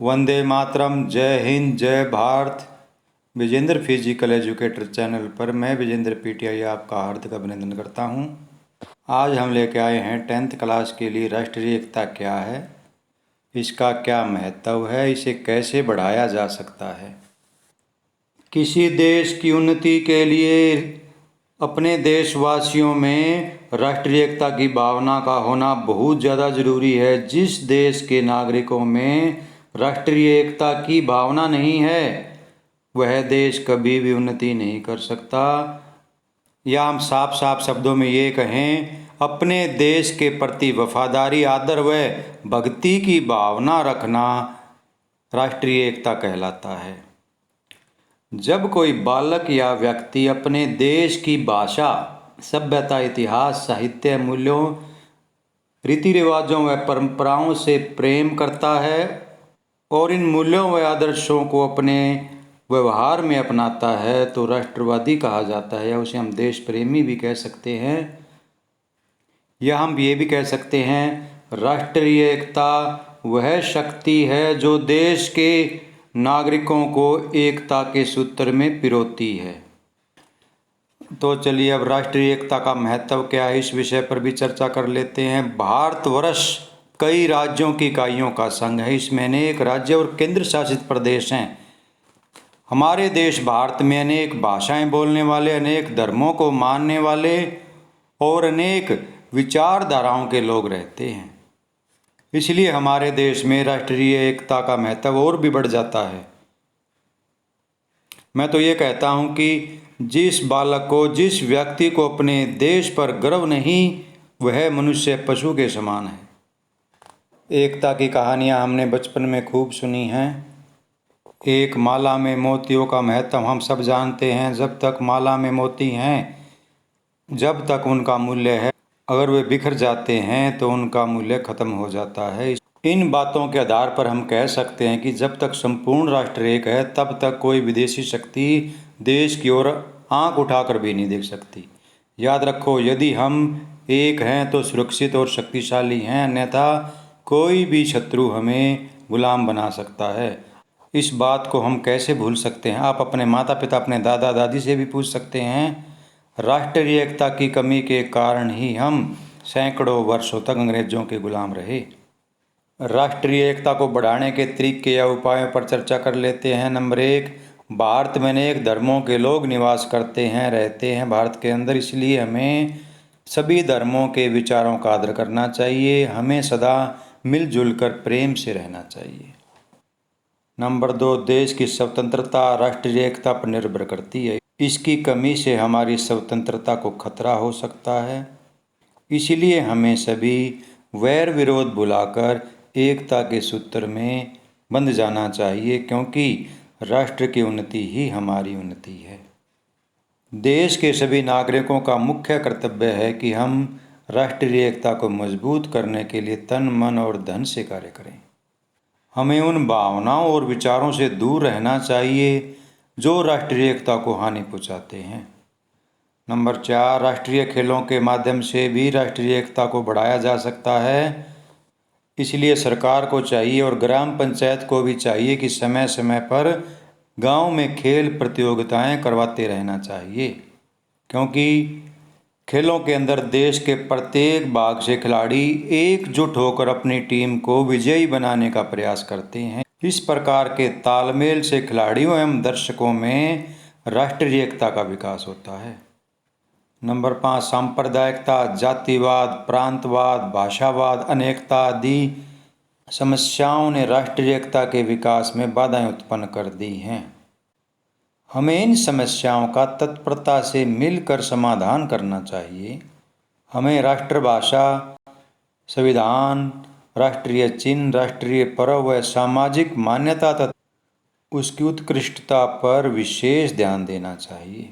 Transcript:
वंदे मातरम। जय हिंद, जय Bharat. Vijendra physical educator channel पर मैं विजेंद्र पीटीआई आपका हार्दिक अभिनंदन करता हूं। आज हम लेके आए हैं 10th क्लास के लिए राष्ट्रीय एकता क्या है, इसका क्या महत्व है, इसे कैसे बढ़ाया जा सकता है। किसी देश की उन्नति के लिए अपने देशवासियों में राष्ट्रीय एकता की भावना का होना बहुत ज़्यादा ज़रूरी है। जिस देश के नागरिकों में राष्ट्रीय एकता की भावना नहीं है वह देश कभी भी उन्नति नहीं कर सकता। या हम साफ साफ शब्दों में ये कहें, अपने देश के प्रति वफादारी, आदर व भक्ति की भावना रखना राष्ट्रीय एकता कहलाता है। जब कोई बालक या व्यक्ति अपने देश की भाषा, सभ्यता, इतिहास, साहित्य, मूल्यों, रीति रिवाजों व परंपराओं से प्रेम करता है और इन मूल्यों व आदर्शों को अपने व्यवहार में अपनाता है तो राष्ट्रवादी कहा जाता है, या उसे हम देश प्रेमी भी कह सकते हैं। या हम ये भी कह सकते हैं, राष्ट्रीय एकता वह शक्ति है जो देश के नागरिकों को एकता के सूत्र में पिरोती है। तो चलिए अब राष्ट्रीय एकता का महत्व क्या है, इस विषय पर भी चर्चा कर लेते हैं। भारतवर्ष कई राज्यों की इकाइयों का संघ है। इसमें अनेक राज्य और केंद्र शासित प्रदेश हैं। हमारे देश भारत में अनेक भाषाएं बोलने वाले, अनेक धर्मों को मानने वाले और अनेक विचारधाराओं के लोग रहते हैं। इसलिए हमारे देश में राष्ट्रीय एकता का महत्व और भी बढ़ जाता है। मैं तो ये कहता हूँ कि जिस बालक को, जिस व्यक्ति को अपने देश पर गर्व नहीं, वह मनुष्य पशु के समान है। एकता की कहानियाँ हमने बचपन में खूब सुनी हैं। एक माला में मोतियों का महत्व हम सब जानते हैं। जब तक माला में मोती हैं, जब तक उनका मूल्य है, अगर वे बिखर जाते हैं तो उनका मूल्य खत्म हो जाता है। इन बातों के आधार पर हम कह सकते हैं कि जब तक संपूर्ण राष्ट्र एक है तब तक कोई विदेशी शक्ति देश की ओर आंख उठाकर भी नहीं देख सकती। याद रखो, यदि हम एक हैं तो सुरक्षित और शक्तिशाली हैं, अन्यथा कोई भी शत्रु हमें गुलाम बना सकता है। इस बात को हम कैसे भूल सकते हैं? आप अपने माता पिता, अपने दादा दादी से भी पूछ सकते हैं। राष्ट्रीय एकता की कमी के कारण ही हम सैकड़ों वर्षों तक अंग्रेजों के गुलाम रहे। राष्ट्रीय एकता को बढ़ाने के तरीके या उपायों पर चर्चा कर लेते हैं। नंबर 1, भारत में अनेक धर्मों के लोग निवास करते हैं, रहते हैं भारत के अंदर। इसलिए हमें सभी धर्मों के विचारों का आदर करना चाहिए। हमें सदा मिलजुल कर प्रेम से रहना चाहिए। नंबर 2, देश की स्वतंत्रता राष्ट्रीय एकता पर निर्भर करती है। इसकी कमी से हमारी स्वतंत्रता को खतरा हो सकता है। इसलिए हमें सभी वैर विरोध भुलाकर एकता के सूत्र में बंध जाना चाहिए, क्योंकि राष्ट्र की उन्नति ही हमारी उन्नति है। देश के सभी नागरिकों का मुख्य कर्तव्य है कि हम राष्ट्रीय एकता को मजबूत करने के लिए तन, मन और धन से कार्य करें। हमें उन भावनाओं और विचारों से दूर रहना चाहिए जो राष्ट्रीय एकता को हानि पहुंचाते हैं। नंबर 4, राष्ट्रीय खेलों के माध्यम से भी राष्ट्रीय एकता को बढ़ाया जा सकता है। इसलिए सरकार को चाहिए और ग्राम पंचायत को भी चाहिए कि समय समय पर गांव में खेल प्रतियोगिताएं करवाते रहना चाहिए, क्योंकि खेलों के अंदर देश के प्रत्येक भाग से खिलाड़ी एकजुट होकर अपनी टीम को विजयी बनाने का प्रयास करते हैं। इस प्रकार के तालमेल से खिलाड़ियों एवं दर्शकों में राष्ट्रीय एकता का विकास होता है। नंबर 5, सांप्रदायिकता, जातिवाद, प्रांतवाद, भाषावाद, अनेकता आदि समस्याओं ने राष्ट्रीय एकता के विकास में बाधाएं उत्पन्न कर दी हैं। हमें इन समस्याओं का तत्परता से मिलकर समाधान करना चाहिए। हमें राष्ट्रभाषा, संविधान, राष्ट्रीय चिन्ह, राष्ट्रीय पर्व व सामाजिक मान्यता तथा उसकी उत्कृष्टता पर विशेष ध्यान देना चाहिए।